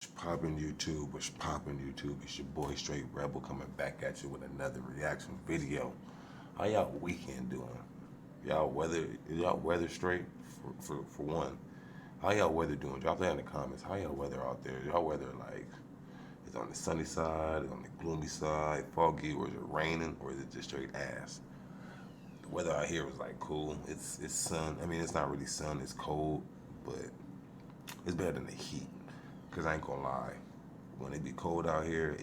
Poppin' YouTube, what's poppin' YouTube? It's your boy Straight Rebel coming back at you with another reaction video. How y'all weekend doing? Y'all weather straight for one? How y'all weather doing? Drop that in the comments. How y'all weather out there? Y'all weather like is on the sunny side, is on the gloomy side, foggy, or is it raining, or is it just straight ass? The weather out here was like cool. It's sun. I mean, it's not really sun. It's cold, but it's better than the heat. Cause I ain't gonna lie, when it be cold out here,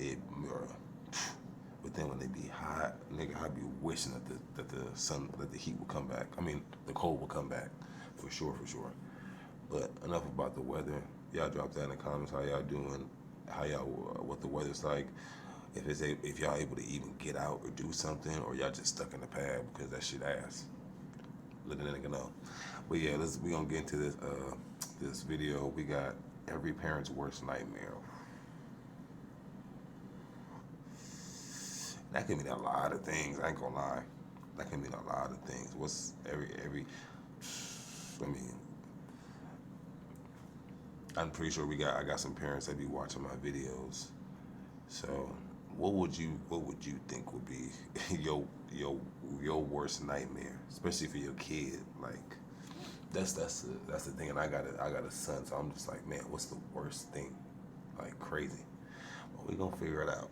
but then when they be hot, nigga, I be wishing that the heat would come back. I mean, the cold will come back, for sure. But enough about the weather. Y'all drop that in the comments. How y'all doing? How y'all, what the weather's like? If y'all able to even get out or do something, or y'all just stuck in the pad because that shit ass. Letting a nigga know. But yeah, we gonna get into this video. We got every parent's worst nightmare. That can mean a lot of things. I ain't gonna lie. That can mean a lot of things. What's every? I mean, I'm pretty sure I got some parents that be watching my videos. So, what would you think would be your worst nightmare, especially for your kid? Like, that's the thing. And I got a son, so I'm just like, man, what's the worst thing? Like, crazy. But we gonna figure it out.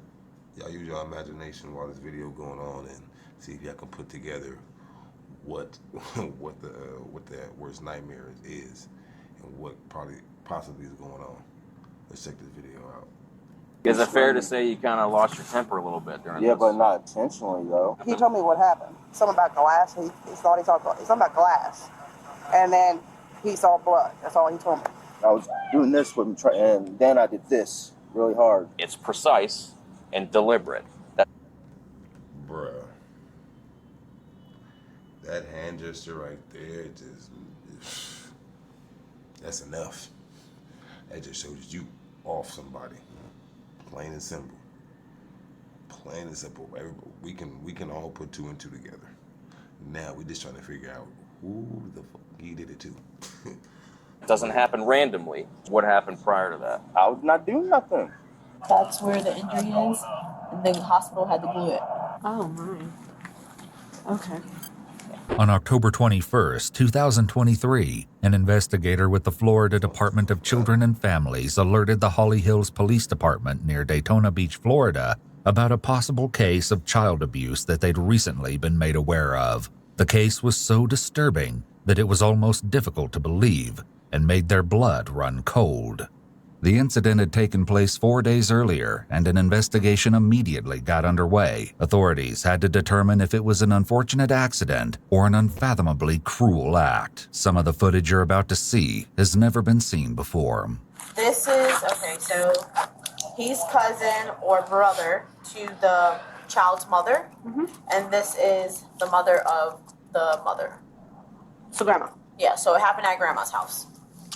Y'all use your imagination while this video going on and see if y'all can put together what that worst nightmare is and what possibly is going on. Let's check this video out. Is it fair to say you kind of lost your temper a little bit during this? Yeah, but not intentionally, though. He told me what happened. Something about glass. He thought he saw something about glass. And then he saw blood. That's all he told me. I was doing this with him, and then I did this really hard. It's precise and deliberate. Bruh. That hand gesture right there, that's enough. That just shows you off somebody. Plain and simple. Plain and simple. We can all put two and two together. Now we just trying to figure out who the fuck he did it to. It doesn't happen randomly. What happened prior to that? I was not doing nothing. That's where the injury is, and the hospital had to glue it. Oh my. Okay. On October 21st, 2023, an investigator with the Florida Department of Children and Families alerted the Holly Hills Police Department near Daytona Beach, Florida, about a possible case of child abuse that they'd recently been made aware of. The case was so disturbing that it was almost difficult to believe and made their blood run cold. The incident had taken place 4 days earlier, and an investigation immediately got underway. Authorities had to determine if it was an unfortunate accident or an unfathomably cruel act. Some of the footage you're about to see has never been seen before. This is, okay, so he's cousin or brother to the child's mother, and this is the mother of the mother. So grandma. Yeah, so it happened at grandma's house.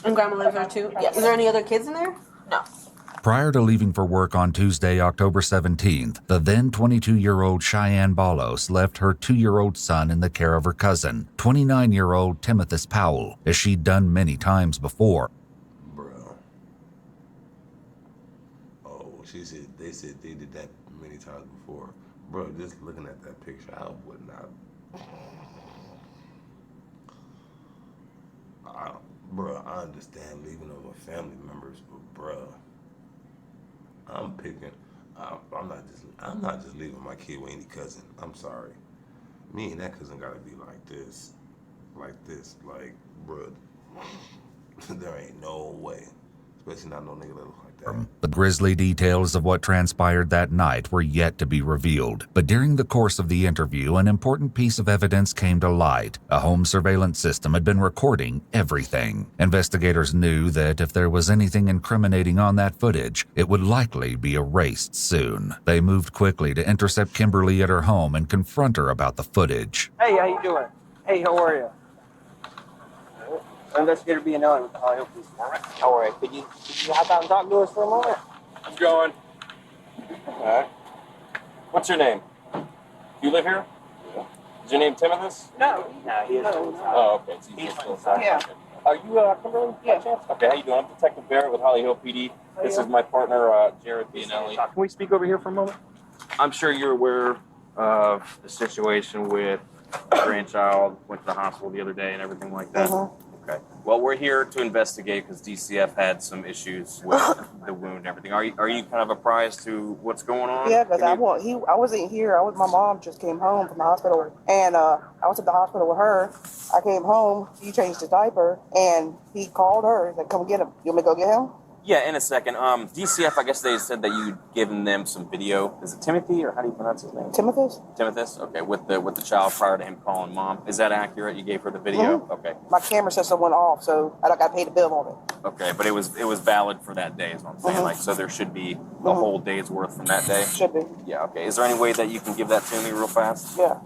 And grandma lives there too? Yes. Is there any other kids in there? No. Prior to leaving for work on Tuesday, October 17th, the then 22-year-old Cheyenne Balos left her 2-year-old son in the care of her cousin, 29-year-old Timothy Powell, as she'd done many times before. Bro. Oh, they said they did that many times before. Bro, just looking at that picture, I would not. Bro, I understand leaving over family members, but bro, I'm not just leaving my kid with any cousin. I'm sorry. Me and that cousin gotta be like this, bro. There ain't no way, especially not no nigga that look like that. The grisly details of what transpired that night were yet to be revealed, but during the course of the interview, an important piece of evidence came to light. A home surveillance system had been recording everything. Investigators knew that if there was anything incriminating on that footage, it would likely be erased soon. They moved quickly to intercept Kimberly at her home and confront her about the footage. Hey, how you doing? Hey, how are you? Investigator B&L, I'll help you. All right, could you hop out and talk to us for a moment? I'm going. All right. What's your name? You live here? Yeah. Is your name Timothy? No, he is. Oh, okay. So he's inside. Yeah. Are you Kimberly? Yeah. By chance? Okay, how you doing? I'm Detective Barrett with Holly Hill PD. This is my partner, Jared Bianelli. Can we speak over here for a moment? I'm sure you're aware of the situation with the grandchild went to the hospital the other day and everything like that. Okay. Well, we're here to investigate because DCF had some issues with the wound and everything. Are you kind of apprised to what's going on? Yeah, because I wasn't here. My mom just came home from the hospital, and I was at the hospital with her. I came home. He changed his diaper, and he called her. He's like, "Come get him. You want me to go get him?" Yeah, in a second. DCF, I guess they said that you'd given them some video. Is it Timothy, or how do you pronounce his name? Timothus? Okay, with the child prior to him calling mom. Is that accurate? You gave her the video? Okay. My camera system went off, so I got to pay the bill on it. Okay, but it was valid for that day, is what I'm saying. Like, so there should be a whole day's worth from that day? Should be. Yeah, okay. Is there any way that you can give that to me real fast? Yeah.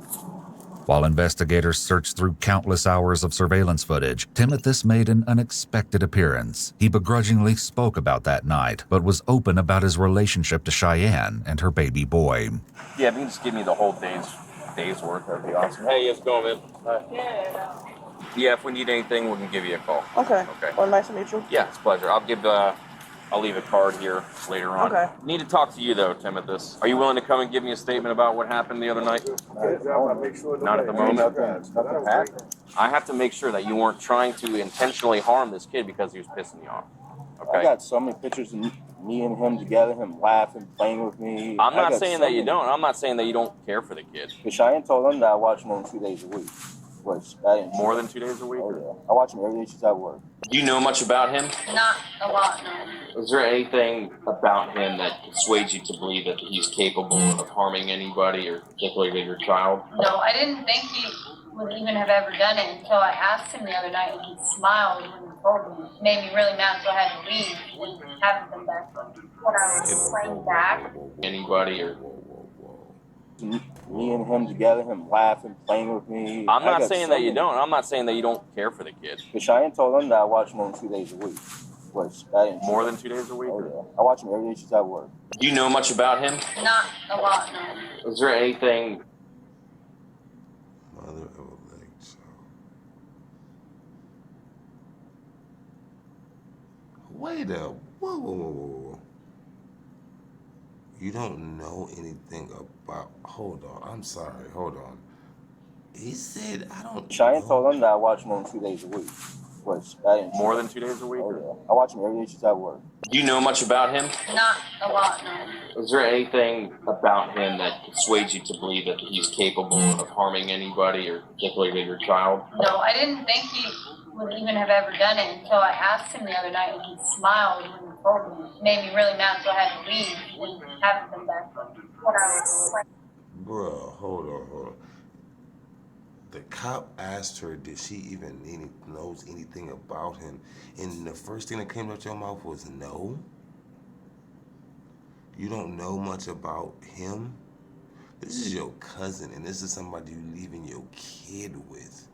While investigators searched through countless hours of surveillance footage, Timothus made an unexpected appearance. He begrudgingly spoke about that night, but was open about his relationship to Cheyenne and her baby boy. Yeah, if you can just give me the whole day's worth, that'd be awesome. Hey, how's it going, man? Yeah, if we need anything, we can give you a call. Okay. Okay. Well, nice to meet you. Yeah, it's a pleasure. I'll leave a card here later on. Okay. Need to talk to you though, Timothus. Are you willing to come and give me a statement about what happened the other night? Not at the moment. Nothing happened. I have to make sure that you weren't trying to intentionally harm this kid because he was pissing you off. Okay. I got so many pictures of me and him together, him laughing, playing with me. I'm not saying that you don't. I'm not saying that you don't care for the kid. But Cheyenne told him that I watch him only 2 days a week. Which that ain't More true. than 2 days a week? Oh yeah. I watch him every day she's at work. Do you know much about him? Not a lot, no. Is there anything about him that persuades you to believe that he's capable of harming anybody, or particularly your child? No, I didn't think he would even have ever done it until I asked him the other night, and he smiled when he told me. It made me really mad, so I had to leave and haven't been back. When I was playing back, Anybody or? Me and him together, him laughing, playing with me. I'm not saying that you don't. I'm not saying that you don't care for the kid. But Cheyenne told him that I watch him only 2 days a week. Which that ain't true. More than 2 days a week? Oh yeah. I watch him every day she's at work. Do you know much about him? not a lot, no. Is there anything? Mother of a leg child. Wait a whoa. You don't know anything about. Hold on. I'm sorry. Hold on. He said I don't. Cheyenne know. told him that I watch him only 2 days a week. Which that ain't true. More than 2 days a week? Oh yeah. I watch him every day she's at work. Do you know much about him? Not a lot, no. Is there anything about him that persuades you to believe that he's capable of harming anybody, or particularly your child? No, I didn't think he would even have ever done it until I asked him the other night, and he smiled when he told me. It made me really mad, so I had to leave and haven't been back. When I was playing. Bruh, hold on. The cop asked her, did she even knows anything about him? And the first thing that came out your mouth was no. You don't know much about him? This is your cousin, and this is somebody you leaving your kid with.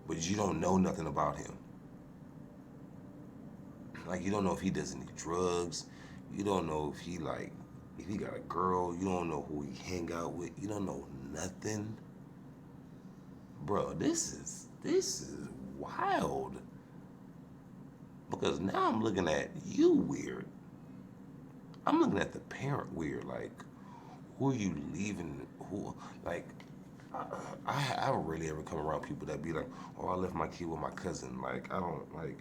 But you don't know nothing about him. Like, you don't know if he does any drugs. You don't know if he got a girl. You don't know who he hang out with. You don't know nothing. Bro, this is wild. Because now I'm looking at you weird. I'm looking at the parent weird. Like, who are you leaving? Who, like, I rarely ever come around people that be like, oh, I left my kid with my cousin. Like, I don't, like,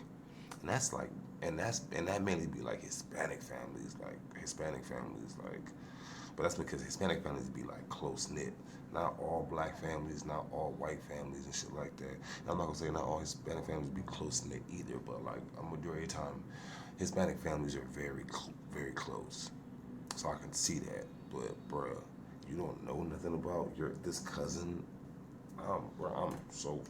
and that's like, and that mainly be like Hispanic families, but that's because Hispanic families be like close knit. Not all black families, not all white families and shit like that. And I'm not gonna say not all Hispanic families be close knit either, but like a majority of the time, Hispanic families are very close. So I can see that. But bruh, you don't know nothing about this cousin. Bro, I'm so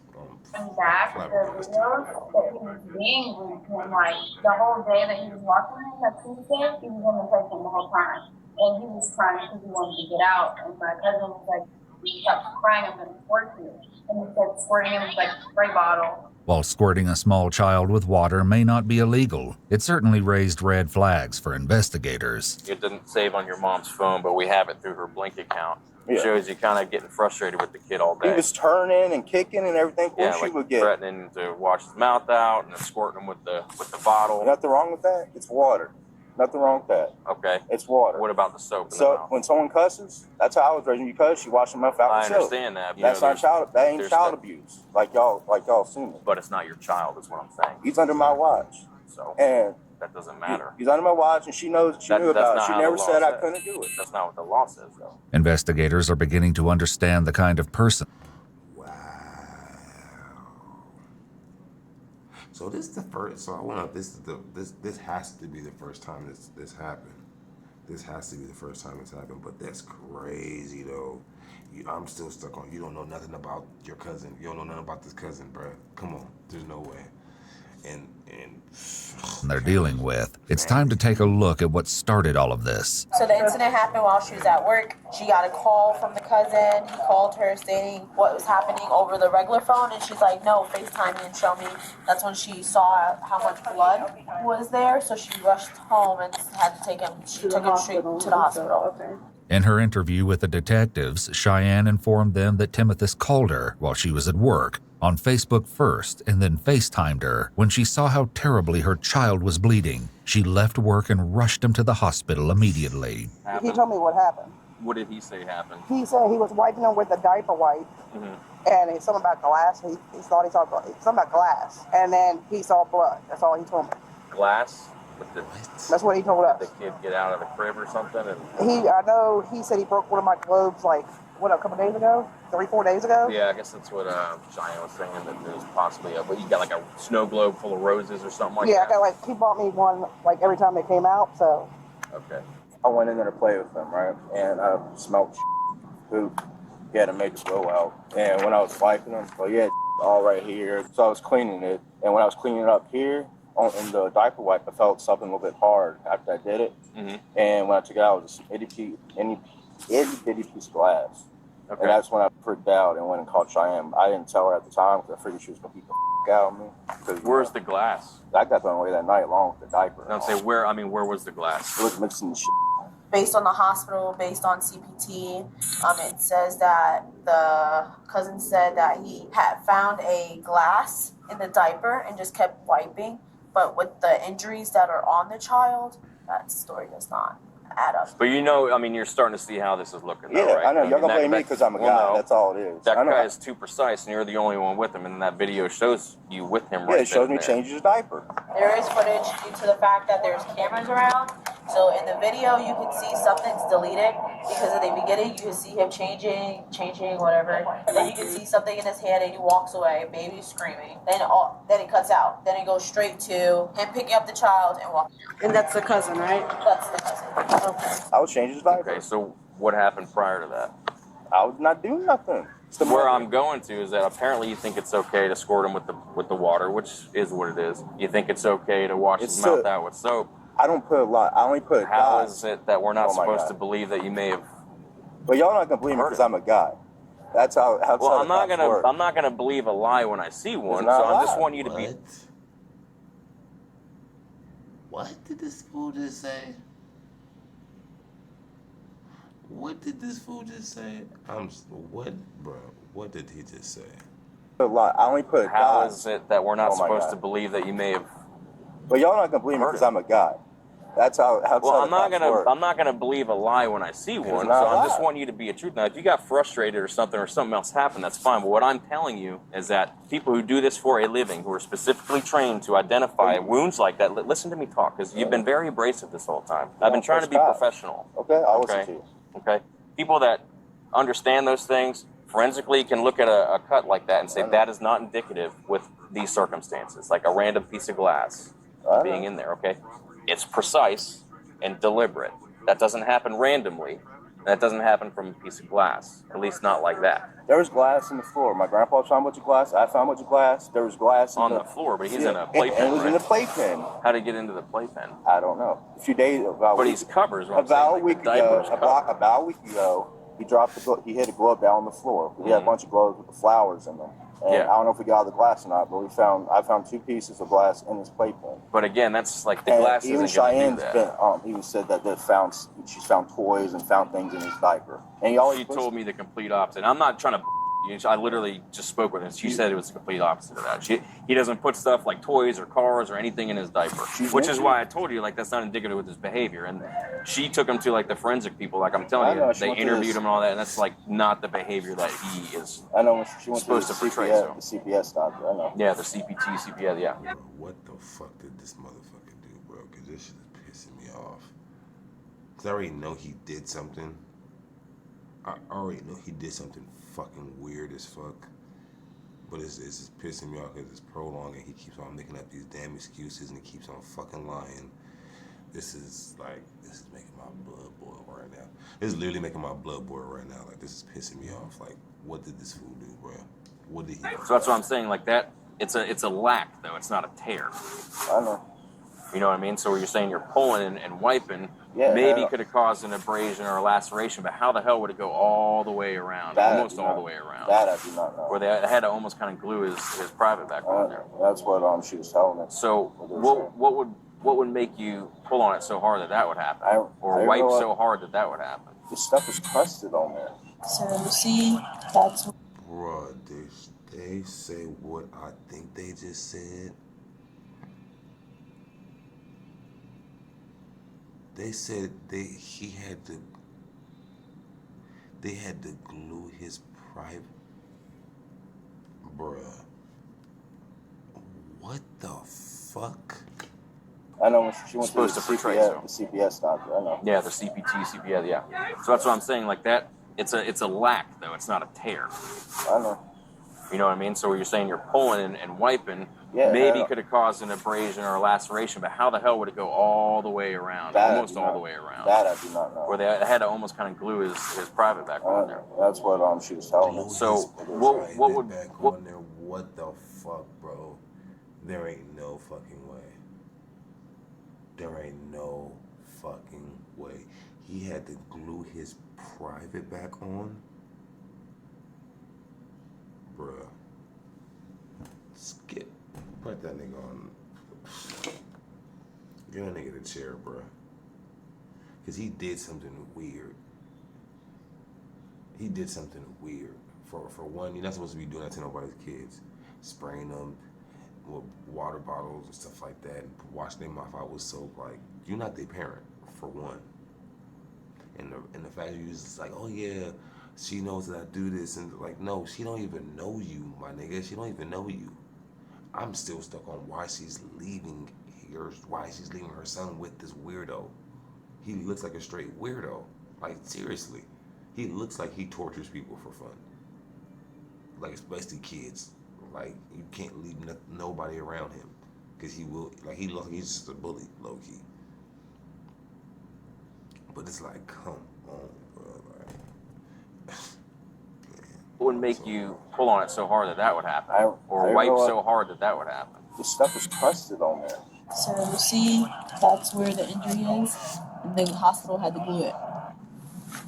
Back the flabbergasted. videos that he was being with him, like the whole day that he was walking in that Tuesday, he was in the playpen the whole time. And he was crying because he wanted to get out. And my cousin was like, he kept crying, I'm going to squirt you. And he said squirting him with like a spray bottle. While squirting a small child with water may not be illegal, it certainly raised red flags for investigators. It didn't save on your mom's phone, but we have it through her Blink account. It Yeah. shows you kind of getting frustrated with the kid all day. He was turning and kicking and everything. yeah, She like would get. threatening to wash his mouth out and then squirting him with the bottle. Nothing wrong with that. It's water. Nothing wrong with that. Okay. It's water. What about the soap in the So mouth? when someone cusses, that's how I was raising. You cuss, you wash your mouth out I with soap. understand that. You That's know, not child. That ain't there's child the- abuse. Like y'all assuming. But it's not your child, is what I'm saying. He's under my watch, So and that doesn't matter. he's under my watch, and she knows. She knew about it. not She how the never law said I says. couldn't do it. That's not what the law says, though. Investigators are beginning to understand the kind of person Wow. So this is the first. So I went up. This has to be the first time this happened. This has to be the first time it's happened. But that's crazy though. I'm still stuck on. You don't know nothing about your cousin. You don't know nothing about this cousin, bro. Come on. There's no way. And they're dealing with. It's time to take a look at what started all of this. So the incident happened while she was at work. She got a call from the cousin. He called her stating what was happening over the regular phone, and she's like, no, FaceTime me and show me. That's when she saw how much blood was there, so she rushed home and had to take him. She took him straight to the hospital. In her interview with the detectives, Cheyenne informed them that Timothy called her while she was at work, on Facebook first, and then FaceTimed her. When she saw how terribly her child was bleeding, she left work and rushed him to the hospital immediately. He told me what happened. What did he say happened? He said he was wiping him with a diaper wipe, and it's something about glass. He thought he saw something about glass, and then he saw blood. That's all he told me. Glass? That's what he told us. The kid get out of the crib or something? And I know he said he broke one of my globes like, a couple days ago? 3-4 days ago? yeah, I guess that's what Cheyenne was saying, that there's possibly but you got like a snow globe full of roses or something like Yeah, that? I got he bought me one like every time they came out, so. Okay. I went in there to play with him, right? And I smelled poop. He had a major blowout. And when I was wiping him, all right here. So I was cleaning it. And when I was cleaning it up here, in the diaper wipe, I felt something a little bit hard after I did it. And when I took it out, it was just itty bitty piece of glass. Okay. And that's when I freaked out and went and called Cheyenne. I didn't tell her at the time because I figured she was going to beat the out of me. Where's the glass? I got thrown away that night along with the diaper. Don't say where. I mean, where was the glass? It was mixing the shit. Based on the hospital, based on CPT, it says that the cousin said that he had found a glass in the diaper and just kept wiping. But with the injuries that are on the child, that story does not add up. But you're starting to see how this is looking, though, Yeah, right? I know. Y'all gonna blame me that- because I'm a well, guy. no. That's all it is. That I know. guy is too precise, and you're the only one with him, and that video shows you with him Yeah, right it shows me there. changing his diaper. There is footage due to the fact that there's cameras around. So in the video, you can see something's deleted because at the beginning, you can see him changing, whatever. And then you can see something in his hand and he walks away, baby screaming. Then it cuts out. Then it goes straight to him picking up the child and walking out. And that's the cousin, right? That's the cousin. Okay. I was changing his diaper. Okay, so what happened prior to that? I was not doing nothing. It's the Where money. I'm going to is that apparently you think it's okay to squirt him with the water, which is what it is. You think it's okay to wash his It's mouth a- out with soap. I don't put a lot. I only put How guys. is it that we're not Oh my supposed God. to believe that you may have? But y'all not gonna believe me because I'm a guy. That's how. Well, I'm not cops work. gonna believe a lie when I see one. not So a I'm just lie. wanting you to be. What did this fool just say? What did this fool just say? What did he just say? A lot. I only put How guys. is it that we're not Oh my supposed God. to believe that you may have? But y'all not gonna believe me because I'm a guy. That's how. Well, I'm not work. gonna believe a lie when I see one. So not a I'm just lie. wanting you to be a truth. Now, if you got frustrated or something else happened, that's fine. But what I'm telling you is that people who do this for a living, who are specifically trained to identify wounds like that, listen to me talk, because you've been very abrasive this whole time. I've been trying to be professional. Okay, I'll Okay. listen to you. Okay, people that understand those things forensically can look at a cut like that and say that is not indicative with these circumstances, like a random piece of glass being in there. Okay, it's precise and deliberate. That doesn't happen randomly. That doesn't happen from a piece of glass, at least not like that. There was glass in the floor. My grandpa found a bunch of glass. I found a bunch of glass. There was glass On the floor, but he's in a And playpen. it was in a playpen. How did he get into the playpen? I don't know. A few days about. But he's covers. About a week ago. About a week ago, he dropped the. He hit a glove down on the floor. He had a bunch of gloves with the flowers in them. And Yeah. I don't know if we got all the glass or not, but I found 2 pieces of glass in his playpen. But again, that's like the And glass even isn't going to do Cheyenne's that. been, even said that she's found toys and found things in his diaper. And he always She puts, told me the complete opposite. I'm not trying to. I literally just spoke with her. She said it was the complete opposite of that. He doesn't put stuff like toys or cars or anything in his diaper, which is why I told you like that's not indicative of his behavior. And she took him to like the forensic people, like I'm telling you, they interviewed him and all that, and that's like not the behavior that he is. I know when she went supposed to to the portray, CPS, so. the CPS doctor. I know. Yeah, the CPT, CPS, yeah. Bro, what the fuck did this motherfucker do, bro? Because this shit is pissing me off. Because I already know he did something. I already know he did something fucking weird as fuck. But it's just pissing me off because it's prolonged and he keeps on making up these damn excuses and he keeps on fucking lying. This is making my blood boil right now. This is literally making my blood boil right now. Like, this is pissing me off. Like, what did this fool do, bro? What did he do? So that's what I'm saying. Like that, it's a lack though. It's not a tear. I know. You know what I mean? So you're saying you're pulling and wiping, Yeah, maybe could have caused an abrasion or a laceration, but how the hell would it go all the way around? Almost all the way around. That I do not know. Where they had to almost kind of glue his private back on there. That's what she was telling me. So what would make you pull on it so hard that would happen? Or wipe so hard that would happen? The stuff is crusted on there. So see, that's Bruh, they say what I think they just said. They said they had to glue his private. Bruh. What the fuck? I know when she went Supposed to to the portray, the CPS doctor. I know. Yeah, the CPT, CPS, yeah. So that's what I'm saying. Like that, it's a lack though. It's not a tear. I know. You know what I mean? So you're saying you're pulling and wiping, Yeah, maybe could have caused an abrasion or a laceration, but how the hell would it go all the way around? Almost all the way around. That I do not know. Where they had to almost kind of glue his private back on there. That's what she was telling me. So what would back on there? What the fuck, bro? There ain't no fucking way. There ain't no fucking way. He had to glue his private back on? Bruh. Skip. Put that nigga on. Get that nigga the chair, bruh. Because he did something weird. He did something weird. For one, you're not supposed to be doing that to nobody's kids. Spraying them with water bottles and stuff like that, and washing their mouth out with soap. Like, you're not their parent, for one. And the fact you just like, oh yeah, she knows that I do this, and like, no, she don't even know you, my nigga. She don't even know you. I'm still stuck on why she's leaving her son with this weirdo. He looks like a straight weirdo. Like, seriously. He looks like he tortures people for fun. Like, especially kids. Like, you can't leave nobody around him. Because he will, like, he looks like he's just a bully, low-key. But it's like, come on, bro. Like, what would make you pull on it so hard that would happen? Or wipe so hard that would happen? The stuff is crusted on there. so see, that's where the injury is, and the hospital had to glue it.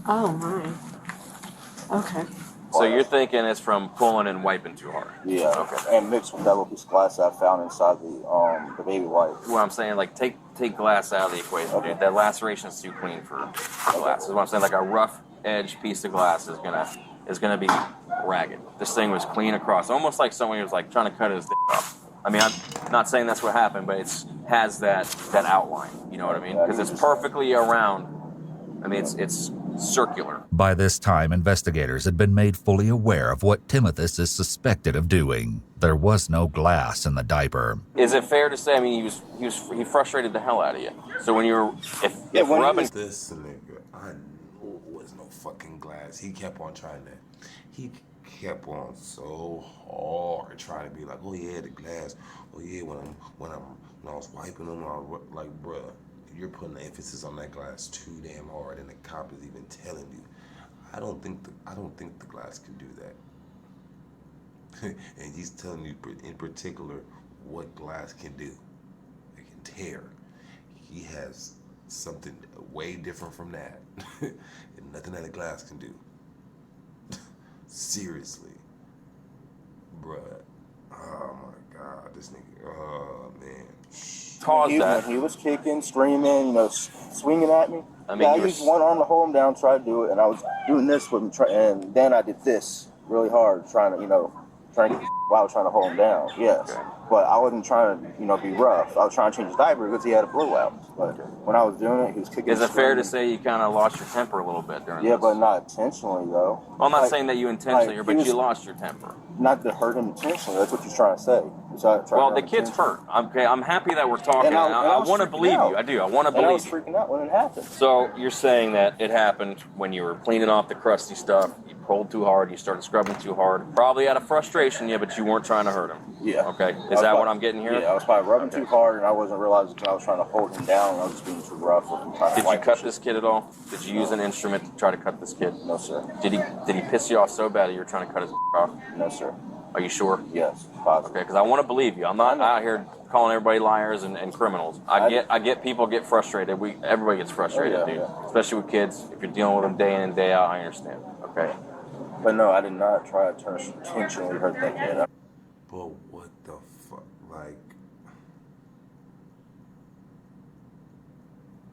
Oh my. Okay. So you're thinking it's from pulling and wiping too hard? Yeah. Okay. And mixed with that little piece of glass I found inside the baby wipe. Well, I'm saying, like, take glass out of the equation, dude. That laceration is too clean for glass. Is what I'm saying. Like a rough edge piece of glass is gonna be ragged. This thing was clean across, almost like someone was like trying to cut his dick off. I mean, I'm not saying that's what happened, but it has that outline. You know what I mean? Because it's perfectly around. I mean, it's circular. By this time, investigators had been made fully aware of what Timothus is suspected of doing. There was no glass in the diaper. Is it fair to say? I mean, he frustrated the hell out of you. So when you were if rubbing this nigga, I knew it was no fucking glass. He kept on trying that. He kept on so hard trying to be like, oh yeah, the glass. Oh yeah, when I was wiping them, I was like, bruh, you're putting the emphasis on that glass too damn hard, and the cop is even telling you. I don't think the glass can do that. And he's telling you in particular what glass can do. It can tear. He has something way different from that. And nothing that a glass can do. Seriously. bruh. Oh my God, this nigga. Oh man. Caused that. When he was kicking, screaming, you know, swinging at me. I mean, I used one arm to hold him down, try to do it, and I was doing this with him, and then I did this really hard, trying to get while I was trying to hold him down. Yes, okay. But I wasn't trying to, be rough. I was trying to change his diaper because he had a blowout. But when I was doing it, he was kicking. Is it fair to say you kind of lost your temper a little bit during this? Yeah, but not intentionally though. Well, I'm not saying that you intentionally, but you lost your temper. Not to hurt him intentionally. That's what you're trying to say. Well, the kid's hurt. Okay, I'm happy that we're talking. I want to believe you. I do. I want to believe you. I was freaking out when it happened. So you're saying that it happened when you were cleaning off the crusty stuff. You pulled too hard. You started scrubbing too hard. Probably out of frustration, yeah, but you weren't trying to hurt him. Yeah. Okay. Is that what I'm getting here? Yeah, I was probably rubbing too hard, and I wasn't realizing because I was trying to hold him down, and I was just being too rough. Did you cut this kid at all? Did you use an instrument to try to cut this kid? No, sir. Did he piss you off so bad that you were trying to cut his off? No, sir. Are you sure? Yes, positive. Okay, because I want to believe you. I'm not out here calling everybody liars and criminals. I get people get frustrated. Everybody gets frustrated, dude. Yeah. Especially with kids. If you're dealing with them day in and day out, I understand. Okay. But no, I did not try to intentionally hurt that kid. But what the fuck, like,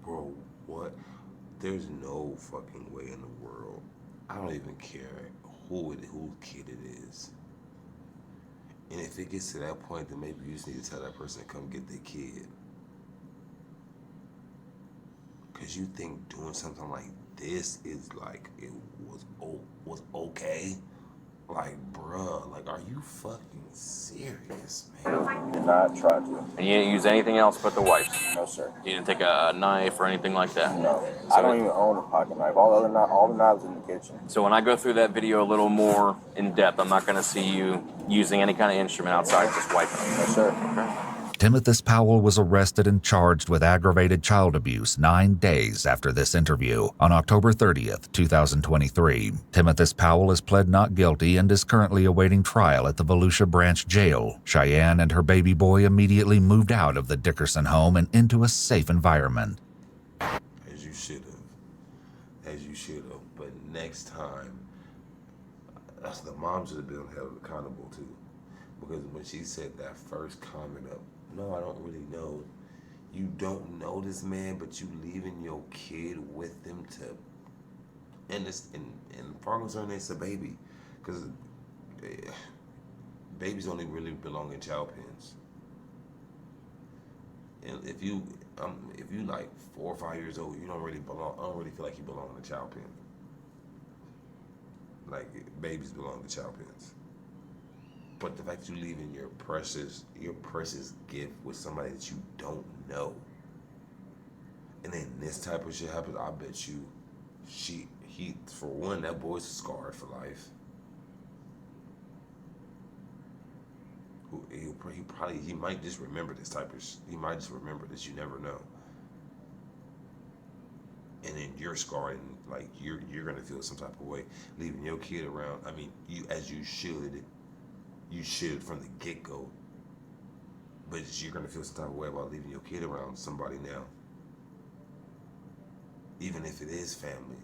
bro? What? There's no fucking way in the world. I don't even care who kid it is. And if it gets to that point, then maybe you just need to tell that person to come get their kid. Cause you think doing something like this is like it was okay? Like, bruh, like, are you fucking serious, man? I did not try to. And you didn't use anything else but the wipes? No, sir. You didn't take a knife or anything like that? No. So I don't even own a pocket knife. All the knives in the kitchen. So when I go through that video a little more in depth, I'm not going to see you using any kind of instrument outside, just wiping them. No, sir. Okay. Timothy Powell was arrested and charged with aggravated child abuse 9 days after this interview. On October 30th, 2023, Timothy Powell has pled not guilty and is currently awaiting trial at the Volusia Branch Jail. Cheyenne and her baby boy immediately moved out of the Dickerson home and into a safe environment. As you should have. But next time, the mom should have been held accountable too. Because when she said that first comment of, no, I don't really know. You don't know this man, but you leaving your kid with them to, and far concerned, it's a baby, because babies only really belong in child pens. And if you like 4 or 5 years old, you don't really belong. I don't really feel like you belong in a child pen. Like, babies belong to child pens. But the fact you leaving your precious gift with somebody that you don't know, and then this type of shit happens, I bet you, he for one, that boy's scarred for life. He might just remember this type of. He might just remember this. You never know. And then you're scarred, and like you're gonna feel some type of way leaving your kid around. I mean, you should. You should from the get-go, but you're gonna feel some type of way about leaving your kid around somebody now, even if it is family.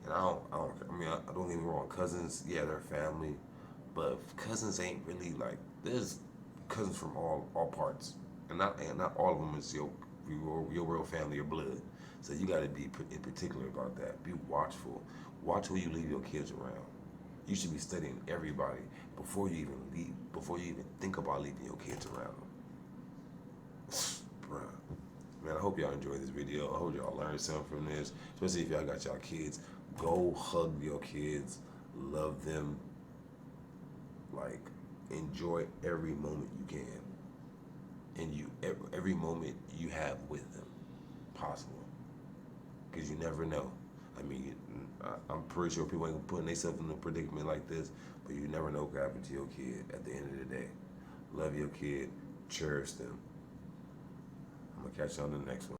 And I don't get me wrong, cousins, yeah, they're family, but cousins ain't really like. There's cousins from all parts, and not all of them is your real family, your blood. So you got to be in particular about that. Be watchful. Watch who you leave your kids around. You should be studying everybody before you even leave, before you even think about leaving your kids around them. Bruh. Man, I hope y'all enjoyed this video. I hope y'all learned something from this, especially if y'all got y'all kids. Go hug your kids, love them, like, enjoy every moment you can. And every moment you have with them, possible. Because you never know. I mean, I'm pretty sure people ain't putting themselves in a predicament like this, but you never know what can happen to your kid at the end of the day. Love your kid, cherish them. I'm gonna catch you on the next one.